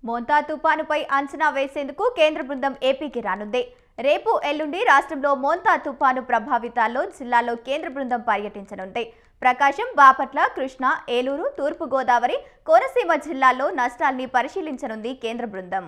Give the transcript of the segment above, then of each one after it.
మోంతా తుపానుపై అంచనా వేసేందుకు కేంద్ర బృందం ఏపీకి రానుంది. రేపు ఎల్లుండి రాష్ట్రంలో మోంతా తుపాను ప్రభావితాల్లో జిల్లాలో కేంద్ర బృందం పర్యటించనుంది. ప్రకాశం, బాపట్ల, కృష్ణా, ఏలూరు, తూర్పు గోదావరి, కోనసీమ జిల్లాల్లో నష్టాల్ని పరిశీలించనుంది కేంద్ర బృందం.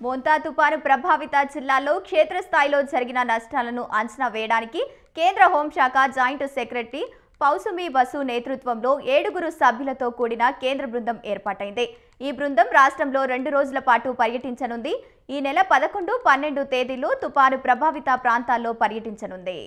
మోంతా తుపాను ప్రభావిత జిల్లాల్లో క్షేత్రస్థాయిలో జరిగిన నష్టాలను అంచనా వేయడానికి కేంద్ర హోంశాఖ జాయింట్ సెక్రటరీ పౌసుమి బసు నేతృత్వంలో 7 సభ్యులతో కూడిన కేంద్ర బృందం ఏర్పాటైంది. ఈ బృందం రాష్ట్రంలో 2 రోజుల పాటు పర్యటించనుంది. ఈ నెల 11, 12 తేదీల్లో తుపాను ప్రభావిత ప్రాంతాల్లో పర్యటించనుంది.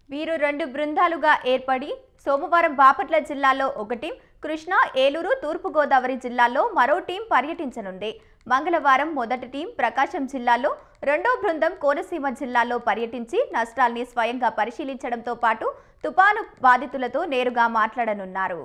వీరు 2 బృందాలుగా ఏర్పడి సోమవారం బాపట్ల జిల్లాలో ఒక టీం, కృష్ణా, ఏలూరు, తూర్పు గోదావరి జిల్లాల్లో మరో టీం పర్యటించనుంది. మంగళవారం మొదటి టీం ప్రకాశం జిల్లాలో, రెండో బృందం కోనసీమ జిల్లాలో పర్యటించి నష్టాల్ని స్వయంగా పరిశీలించడంతో పాటు తుపాను బాధితులతో నేరుగా మాట్లాడనున్నారు.